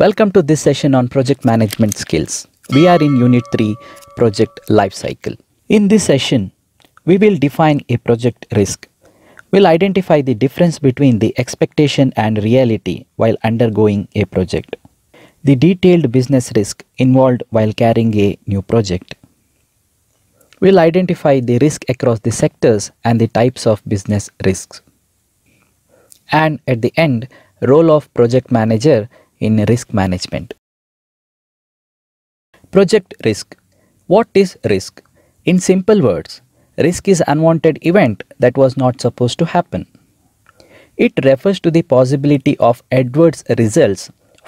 Welcome to this session on project management skills. We are in Unit 3, Project Life Cycle. In this session, we will define a project risk. We'll identify the difference between the expectation and reality while undergoing a project. The detailed business risk involved while carrying a new project. We'll identify the risk across the sectors and the types of business risks. And at the end, role of project manager in risk management. Project risk. What is risk? In simple words, risk is unwanted event that was not supposed to happen. It refers to the possibility of adverse results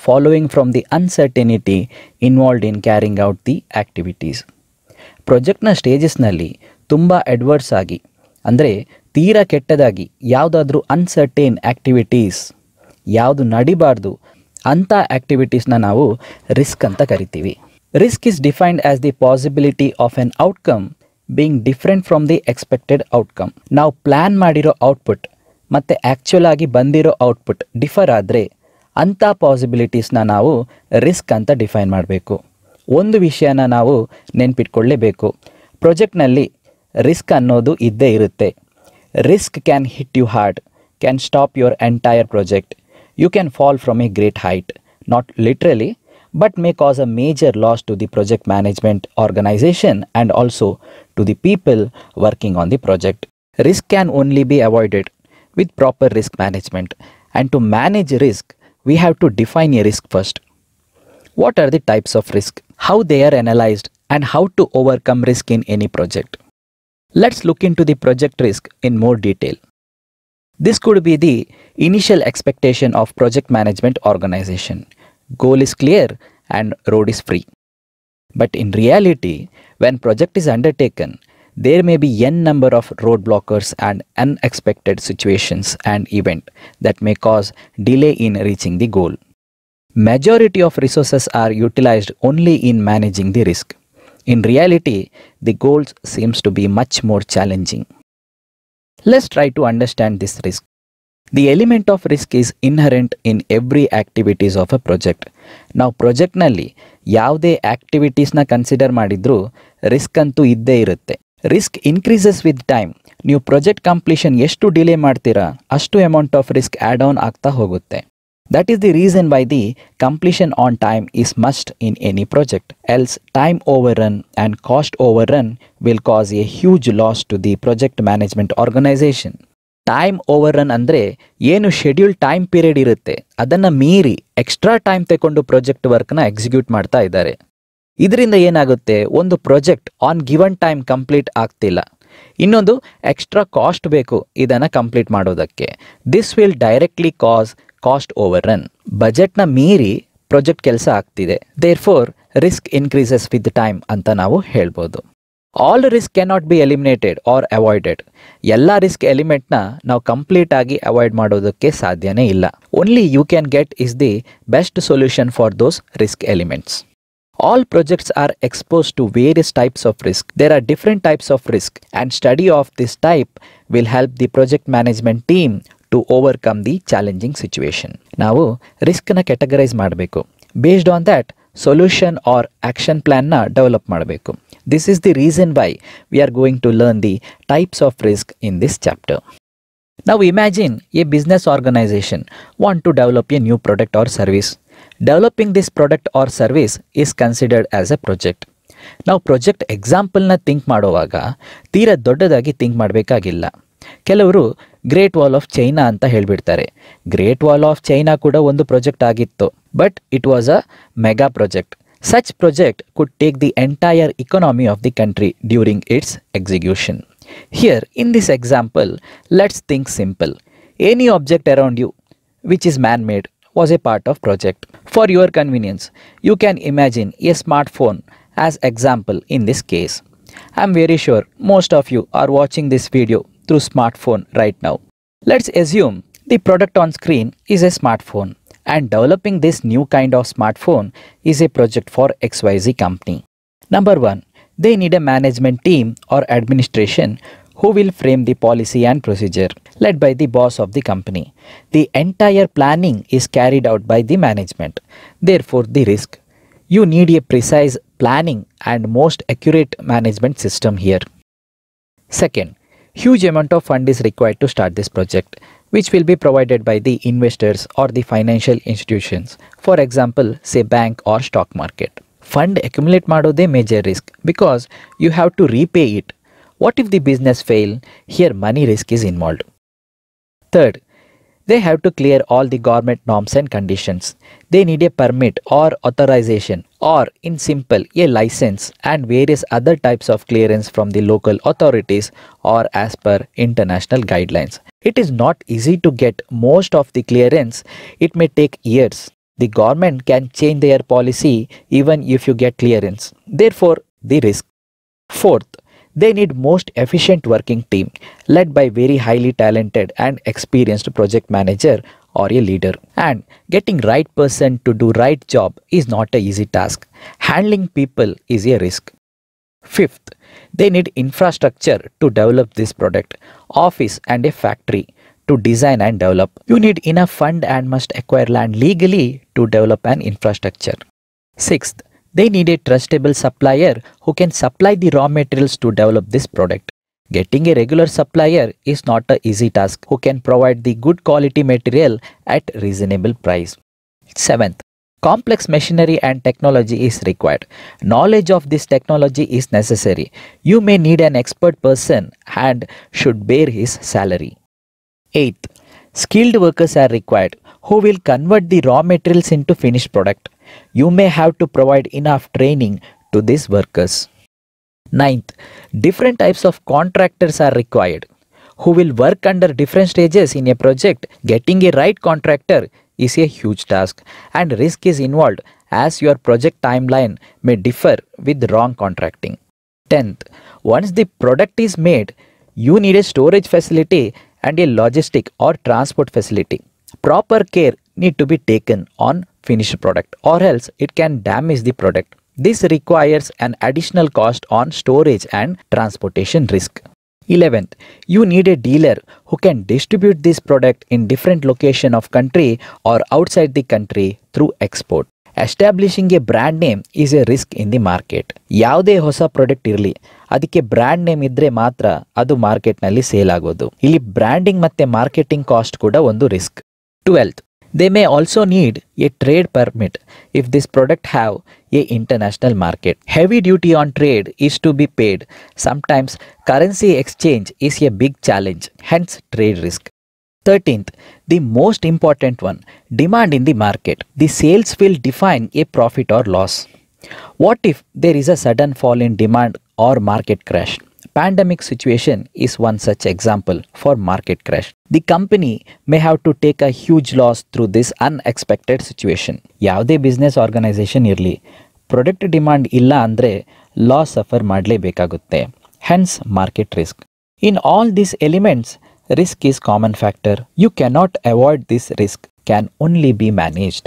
following from the uncertainty involved in carrying out the activities. ಪ್ರಾಜೆಕ್ಟ್ನ ಸ್ಟೇಜಸ್ನಲ್ಲಿ ತುಂಬ adverse ಆಗಿ ಅಂದರೆ ತೀರಾ ಕೆಟ್ಟದಾಗಿ ಯಾವುದಾದ್ರೂ uncertain activities ಯಾವುದು ನಡಿಬಾರ್ದು ಅಂಥ ಆ್ಯಕ್ಟಿವಿಟೀಸ್ನ ನಾವು risk ಅಂತ ಕರಿತೀವಿ. Risk is defined as the possibility of N outcome being different from the expected outcome. ನಾವು ಪ್ಲ್ಯಾನ್ ಮಾಡಿರೋ ಔಟ್ಪುಟ್ ಮತ್ತು ಆ್ಯಕ್ಚುಲ್ ಆಗಿ ಬಂದಿರೋ ಔಟ್ಪುಟ್ ಡಿಫರ್ ಆದರೆ ಅಂಥ ಪಾಸಿಬಿಲಿಟೀಸ್ನ ನಾವು ರಿಸ್ಕ್ ಅಂತ ಡಿಫೈನ್ ಮಾಡಬೇಕು. ಒಂದು ವಿಷಯನ ನಾವು ನೆನ್ಪಿಟ್ಕೊಳ್ಳೇಬೇಕು, ಪ್ರಾಜೆಕ್ಟ್ನಲ್ಲಿ ರಿಸ್ಕ್ ಅನ್ನೋದು ಇದ್ದೇ ಇರುತ್ತೆ. Risk can hit you hard, can stop your entire project. You can fall from a great height, not literally, but may cause a major loss to the project management organization and also to the people working on the project. Risk can only be avoided with proper risk management, and to manage risk, we have to define a risk first. What are the types of risk, how they are analyzed, and how to overcome risk in any project? Let's look into the project risk in more detail. This could be the initial expectation of project management organization. Goal is clear and road is free. But in reality, when project is undertaken, there may be n number of roadblockers and unexpected situations and events that may cause delay in reaching the goal. Majority of resources are utilized only in managing the risk. In reality, the goals seems to be much more challenging. Let's try to understand this risk. The element of risk is inherent in every activities of a project. Now project nalli ಯಾವುದೇ activities ನ consider ಮಾಡಿದ್ರು risk ಅಂತೂ ಇದ್ದೇ ಇರುತ್ತೆ. Risk increases with time. ನೀವು project completion ಎಷ್ಟು delay ಮಾಡ್ತೀರಾ ಅಷ್ಟು amount of risk add on ಆಗ್ತಾ ಹೋಗುತ್ತೆ. That is the reason why the completion on time is must in any project. Else time overrun and cost overrun will cause a huge loss to the project management organization. Time overrun ಅಂದರೆ ಏನು schedule time period ಇರುತ್ತೆ ಅದನ್ನು ಮೀರಿ extra time ತಗೊಂಡು project ವರ್ಕ್ನ execute ಮಾಡ್ತಾ ಇದ್ದಾರೆ. ಇದರಿಂದ ಏನಾಗುತ್ತೆ, ಒಂದು project on given time complete ಆಗ್ತಿಲ್ಲ, ಇನ್ನೊಂದು ಎಕ್ಸ್ಟ್ರಾ ಕಾಸ್ಟ್ ಬೇಕು ಇದನ್ನು ಕಂಪ್ಲೀಟ್ ಮಾಡೋದಕ್ಕೆ. This will directly cos cost overrun. ಬಜೆಟ್ನ ಮೀರಿ ಪ್ರಾಜೆಕ್ಟ್ ಕೆಲಸ ಆಗ್ತಿದೆ, therefore risk increases with time ಅಂತ ನಾವು ಹೇಳ್ಬೋದು. All risk cannot be eliminated or avoided. ಎಲ್ಲ ರಿಸ್ಕ್ ಎಲಿಮೆಂಟ್ನ ನಾವು ಕಂಪ್ಲೀಟ್ ಆಗಿ ಅವಾಯ್ಡ್ ಮಾಡೋದಕ್ಕೆ ಸಾಧ್ಯನೇ ಇಲ್ಲ. Only you can get is the best solution for those risk elements. All projects are exposed to various types of risk. There are different types of risk, and study of this type will help the project management team to overcome the challenging situation. ನಾವು ರಿಸ್ಕ್ನ categorise ಮಾಡಬೇಕು. Based on that solution or action plan na develop ಮಾಡಬೇಕು. This is the reason why we are going to learn the types of risk in this chapter. Now imagine a business organization want to develop a new product or service. Developing this product or service is considered as a project. ನಾವು project ಎಕ್ಸಾಂಪಲ್ನ think ಮಾಡುವಾಗ ತೀರಾ ದೊಡ್ಡದಾಗಿ think ಮಾಡಬೇಕಾಗಿಲ್ಲ. ಕೆಲವರು great wall of China ಅಂತ ಹೇಳಿಬಿಡ್ತಾರೆ. Great wall of China ಕೂಡ ಒಂದು project ಆಗಿತ್ತು, but it was a mega project. Such project could take the entire economy of the country during its execution. Here, in this example, let's think simple. Any object around you which is man-made was a part of project. For your convenience, you can imagine a smartphone as example in this case. I'm very sure most of you are watching this video through smartphone right now. Let's assume the product on screen is a smartphone, and developing this new kind of smartphone is a project for XYZ company. Number 1, they need a management team or administration who will frame the policy and procedure, led by the boss of the company. The entire planning is carried out by the management. Therefore, the risk. You need a precise planning and most accurate management system here. Second, huge amount of fund is required to start this project, which will be provided by the investors or the financial institutions. For example, say bank or stock market. Fund accumulate ಮಾಡೊದೇ major risk because you have to repay it. What if the business fail? Here money risk is involved. Third, they have to clear all the government norms and conditions. They need a permit or authorization or in simple a license and various other types of clearance from the local authorities or as per international guidelines. It is not easy to get most of the clearance. It may take years. The government can change their policy even if you get clearance. Therefore, the risk. Fourth, they need most efficient working team led by very highly talented and experienced project manager or a leader. And getting right person to do right job is not a easy task. Handling people is a risk. Fifth, they need infrastructure to develop this product, office and a factory to design and develop. You need enough fund and must acquire land legally to develop an infrastructure. Sixth, they need a trustable supplier who can supply the raw materials to develop this product. Getting a regular supplier is not an easy task who can provide the good quality material at reasonable price. Seventh, complex machinery and technology is required. Knowledge of this technology is necessary. You may need an expert person and should bear his salary. Eighth, skilled workers are required who will convert the raw materials into finished product. You may have to provide enough training to these workers. Ninth, different types of contractors are required who will work under different stages in a project. Getting a right contractor is a huge task and risk is involved as your project timeline may differ with wrong contracting. 10th, once the product is made, you need a storage facility and a logistic or transport facility. Proper care need to be taken on finished product or else it can damage the product. This requires an additional cost on storage and transportation risk. 11th, you need a dealer who can distribute this product in different location of country or outside the country through export. Establishing a brand name is a risk in the market. ಯಾವುದೇ ಹೊಸ product ಇರಲಿ ಅದಕ್ಕೆ brand name ಇದ್ರೆ ಮಾತ್ರ ಅದು market ನಲ್ಲಿ sale ಆಗೋದು. ಇಲ್ಲಿ ಬ್ರ್ಯಾಂಡಿಂಗ್ ಮತ್ತೆ ಮಾರ್ಕೆಟಿಂಗ್ ಕಾಸ್ಟ್ ಕೂಡ ಒಂದು risk. 12th, they may also need a trade permit if this product have a international market. Heavy duty on trade is to be paid. Sometimes currency exchange is a big challenge, hence trade risk. 13th, the most important one, demand in the market. The sales will define a profit or loss. What if there is a sudden fall in demand or market crash? Pandemic situation is one such example for market crash. The company may have to take a huge loss through this unexpected situation. ಯಾವುದೇ business organization ಇರಲಿ, product demand ಇಲ್ಲ ಅಂದ್ರೆ loss suffer ಮಾಡಲೇಬೇಕಾಗುತ್ತೆ. Hence market risk. In all these elements, risk is common factor. You cannot avoid this risk, can only be managed.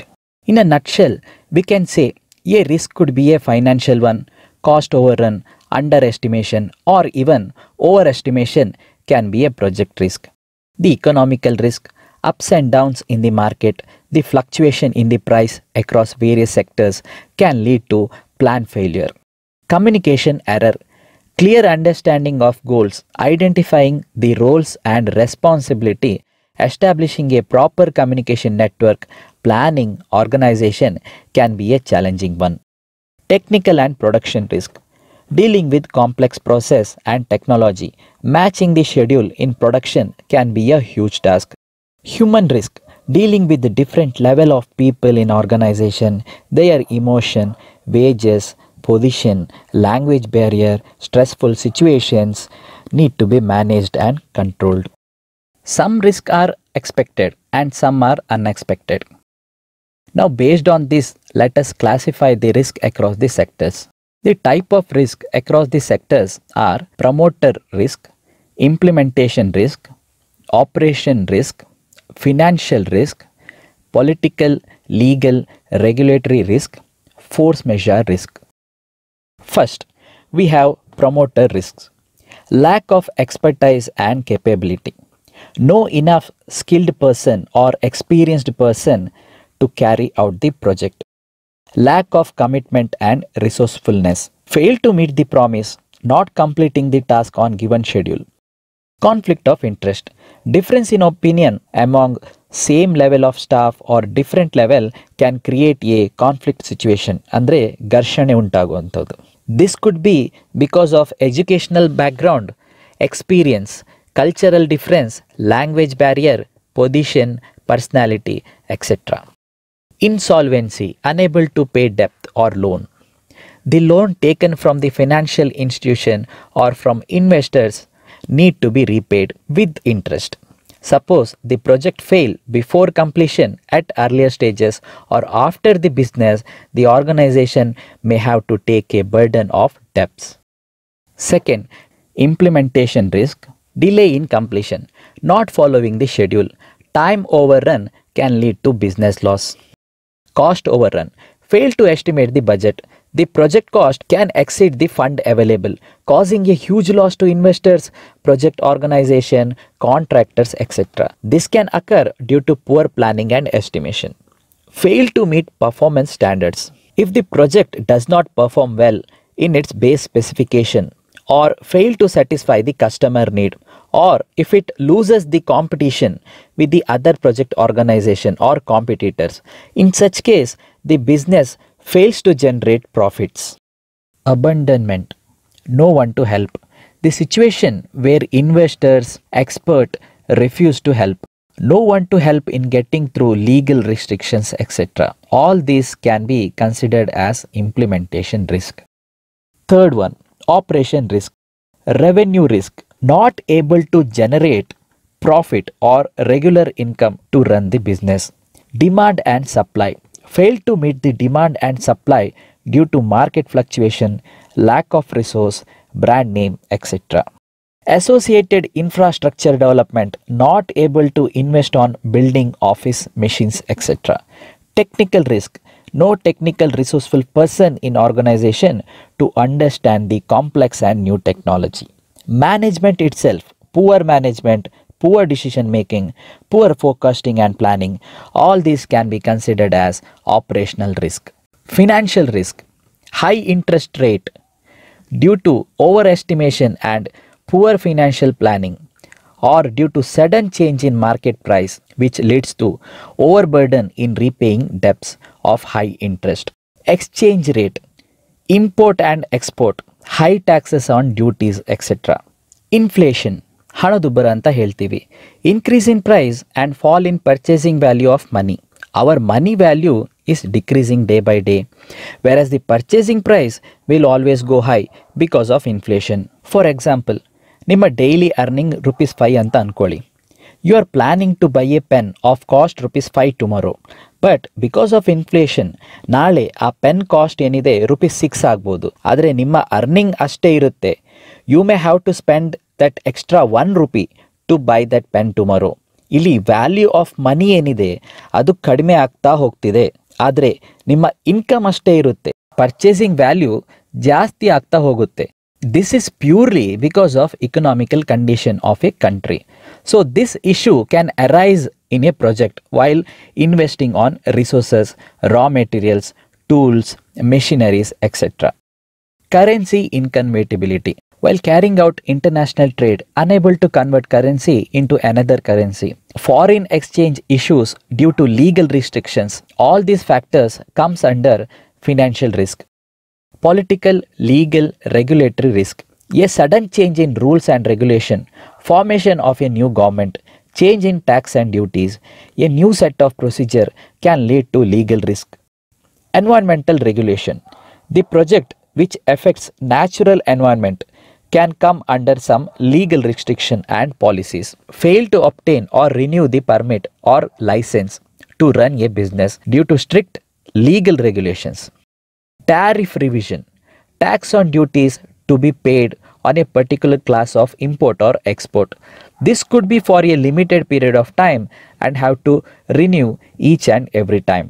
In a nutshell, we can say a risk could be a financial one, cost overrun, underestimation or even overestimation can be a project risk. The economical risk, ups and downs in the market, the fluctuation in the price across various sectors can lead to plan failure. Communication error, clear understanding of goals, identifying the roles and responsibility, establishing a proper communication network, planning, organization can be a challenging one. Technical and production risk, dealing with complex process and technology, matching the schedule in production can be a huge task. Human risk, dealing with the different level of people in organization, their emotion, wages, position, language barrier, stressful situations need to be managed and controlled. Some risks are expected and some are unexpected. Now based on this, let us classify the risk across the sectors. The type of risk across the sectors are promoter risk, implementation risk, operation risk, financial risk, political, legal, regulatory risk, force majeure risk. First, we have promoter risks. Lack of expertise and capability. No enough skilled person or experienced person to carry out the project. Lack of commitment and resourcefulness. Fail to meet the promise, not completing the task on given schedule. Conflict of interest. Difference in opinion among same level of staff or different level can create a conflict situation. ಅಂದ್ರೆ ಘರ್ಷಣೆ ಉಂಟಾಗುವಂಥದ್ದು. This could be because of educational background, experience, cultural difference, language barrier, position, personality, etc. Insolvency, unable to pay debt or loan. The loan taken from the financial institution or from investors need to be repaid with interest. Suppose the project fail before completion at earlier stages or after the business, the organization may have to take a burden of debts. Second, implementation risk, delay in completion, not following the schedule, time overrun can lead to business loss. Cost overrun, fail to estimate the budget. The project cost can exceed the fund available, causing a huge loss to investors, project organization, contractors, etc. This can occur due to poor planning and estimation. Fail to meet performance standards. If the project does not perform well in its base specification, or fail to satisfy the customer need, or if it loses the competition with the other project organization or competitors, in such case the business fails to generate profits. Abandonment, no one to help. The situation where investors, experts refuse to help, no one to help in getting through legal restrictions, etc. All these can be considered as implementation risk. Third one, operation risk. Revenue risk, not able to generate profit or regular income to run the business. Demand and supply, fail to meet the demand and supply due to market fluctuation, lack of resource, brand name, etc. Associated infrastructure development, not able to invest on building office machines, etc. Technical risk, no technical resourceful person in organization to understand the complex and new technology. Management itself, poor management, poor decision making, poor forecasting and planning, all these can be considered as operational risk. Financial risk, high interest rate due to overestimation and poor financial planning, or due to sudden change in market price which leads to overburden in repaying debts of high interest. Exchange rate, import and export, high taxes on duties, etc. Inflation, ಹಣದುಬ್ಬರ ಅಂತ ಹೇಳ್ತೀವಿ. Increase in price and fall in purchasing value of money. Our money value is decreasing day by day, whereas the purchasing price will always go high because of inflation. For example, ನಿಮ್ಮ daily earning ₹5 ಅಂತ ಅನ್ಕೊಳ್ಳಿ. You are planning to buy a pen of cost ₹5 tomorrow, but because of inflation ನಾಳೆ ಆ pen cost ಏನಿದೆ ₹6 ಆಗ್ಬೋದು. ಆದರೆ ನಿಮ್ಮ earning ಅಷ್ಟೇ ಇರುತ್ತೆ. You may have to spend that extra ₹1 to buy that pen tomorrow. ಇಲ್ಲಿ ವ್ಯಾಲ್ಯೂ ಆಫ್ ಮನಿ ಏನಿದೆ ಅದು ಕಡಿಮೆ ಆಗ್ತಾ ಹೋಗ್ತಿದೆ, ಆದರೆ ನಿಮ್ಮ ಇನ್ಕಮ್ ಅಷ್ಟೇ ಇರುತ್ತೆ. ಪರ್ಚೇಸಿಂಗ್ ವ್ಯಾಲ್ಯೂ ಜಾಸ್ತಿ ಆಗ್ತಾ ಹೋಗುತ್ತೆ. This is purely because of economical condition of a country. So this issue can arise in a project while investing on resources, raw materials, tools, machineries, etc. Currency inconvertibility. While carrying out international trade, unable to convert currency into another currency. Foreign exchange issues due to legal restrictions. All these factors comes under financial risk. Political, legal, regulatory risk. A sudden change in rules and regulation, formation of a new government, change in tax and duties, a new set of procedure can lead to legal risk. Environmental regulation. The project which affects natural environment can come under some legal restriction and policies. Fail to obtain or renew the permit or license to run a business due to strict legal regulations. Tariff revision, tax on duties to be paid on a particular class of import or export. This could be for a limited period of time and have to renew each and every time.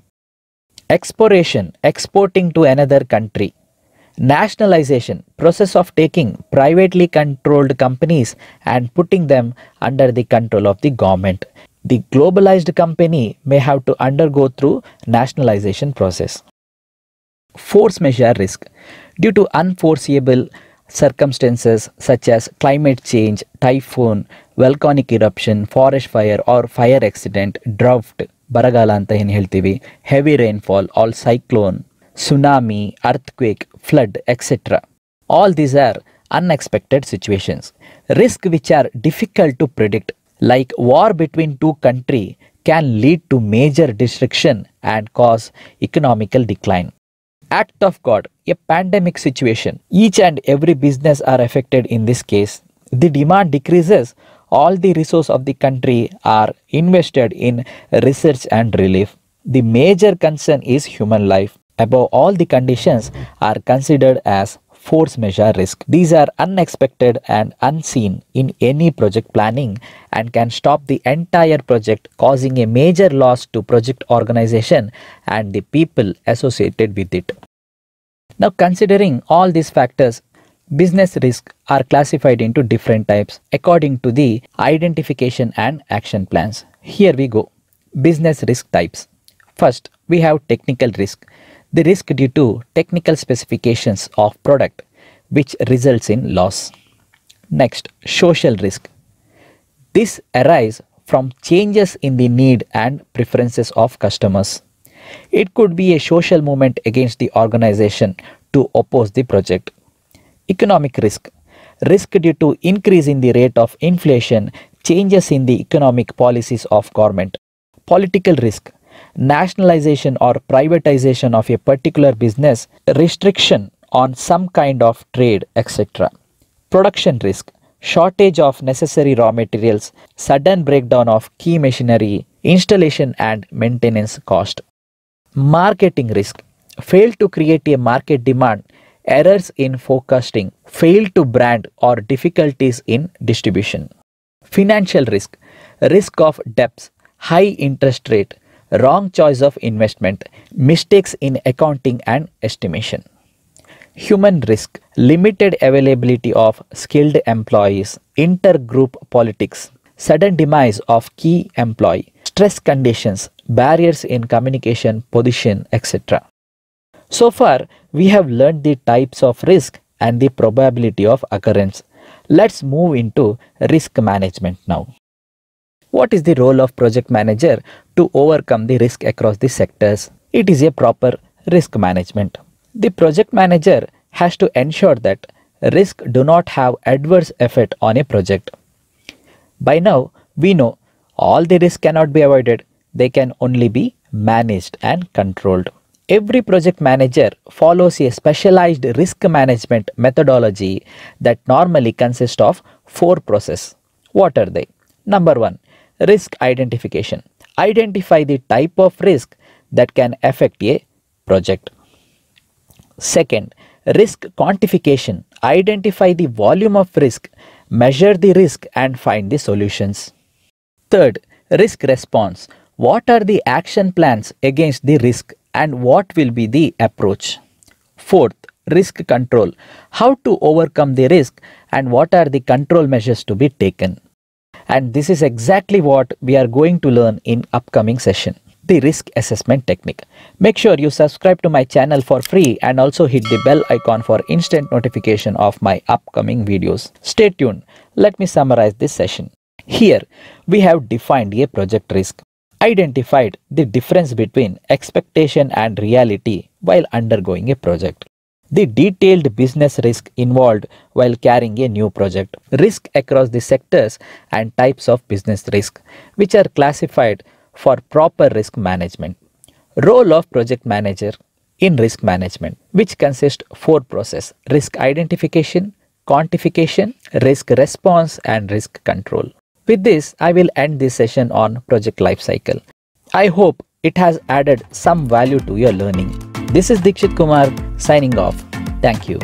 Exportation, exporting to another country. Nationalization, process of taking privately controlled companies and putting them under the control of the government. The globalized company may have to undergo through nationalization process. Force majeure risk. Due to unforeseeable circumstances such as climate change, typhoon, volcanic eruption, forest fire or fire accident, drought, ಬರಗಾಲ ಅಂತ ಏನು ಹೇಳ್ತೀವಿ, heavy rainfall or cyclone, tsunami, earthquake, flood, etc. All these are unexpected situations. Risks which are difficult to predict, like war between two countries, can lead to major destruction and cause economical decline. Act of God, a pandemic situation. Each and every business are affected in this case. The demand decreases. All the resources of the country are invested in research and relief. The major concern is human life. Above all, the conditions are considered as force majeure risk. These are unexpected and unseen in any project planning and can stop the entire project, causing a major loss to project organization and the people associated with it. Now, considering all these factors, business risks are classified into different types according to the identification and action plans. Here we go. Business risk types. First, we have technical risk. The risk due to technical specifications of product which results in loss. Next, social risk. This arises from changes in the need and preferences of customers. It could be a social movement against the organization to oppose the project. Economic risk. Risk due to increase in the rate of inflation, changes in the economic policies of government. Political risk. Nationalization or privatization of a particular business, restriction on some kind of trade, etc. Production risk. Shortage of necessary raw materials, sudden breakdown of key machinery, installation and maintenance cost. Marketing risk. Fail to create a market demand, errors in forecasting, fail to brand or difficulties in distribution. Financial risk. Risk of debts, high interest rate, wrong choice of investment, mistakes in accounting and estimation. Human risk. Limited availability of skilled employees, intergroup politics, sudden demise of key employee, stress conditions, barriers in communication, position, etc. So far, we have learned the types of risk and the probability of occurrence. Let's move into risk management now. What is the role of project manager to overcome the risk across the sectors? It is a proper risk management. The project manager has to ensure that risk do not have adverse effect on a project. By now, we know all the risk cannot be avoided. They can only be managed and controlled. Every project manager follows a specialized risk management methodology that normally consists of 4 processes. What are they? Number 1, risk identification. Identify the type of risk that can affect a project. Second, risk quantification. Identify the volume of risk, measure the risk and find the solutions. Third, risk response. What are the action plans against the risk and what will be the approach? Fourth, risk control. How to overcome the risk and what are the control measures to be taken? And this is exactly what we are going to learn in upcoming session. The risk assessment technique. Make sure you subscribe to my channel for free and also hit the bell icon for instant notification of my upcoming videos. Stay tuned. Let me summarize this session. Here we have defined a project risk, identified the difference between expectation and reality while undergoing a project, the detailed business risk involved while carrying a new project, risk across the sectors and types of business risk which are classified for proper risk management. Role of project manager in risk management, which consists 4 processes: risk identification, quantification, risk response and risk control. With this, I will end this session on project lifecycle. I hope it has added some value to your learning. This is Dikshit Kumar signing off. Thank you.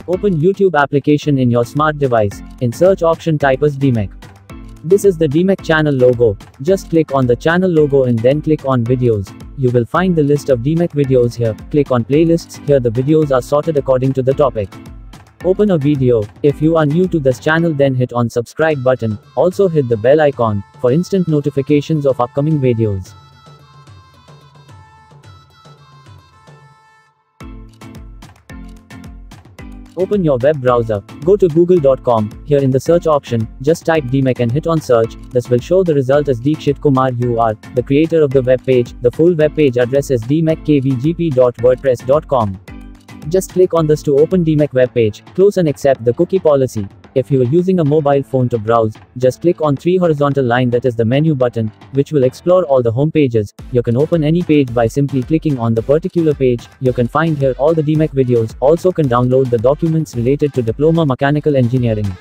Open YouTube application in your smart device. In search option type as DMEC. This is the DMEC channel logo. Just click on the channel logo and then click on videos. You will find the list of DMEC videos here. Click on playlists. Here the videos are sorted according to the topic. Open a video. If you are new to this channel, then hit on subscribe button. Also hit the bell icon for instant notifications of upcoming videos. Open your web browser. Go to google.com. Here in the search option, just type DMEC and hit on search. This will show the result as Deekshit Kumar. You are the creator of the web page. The full web page address is dmeckvgp.wordpress.com. Just click on this to open DMEC web page. Close and accept the cookie policy. If you are using a mobile phone to browse, just click on 3 horizontal line, that is the menu button, which will explore all the home pages. You can open any page by simply clicking on the particular page. You can find here all the DMEC videos. Also can download the documents related to Diploma Mechanical Engineering.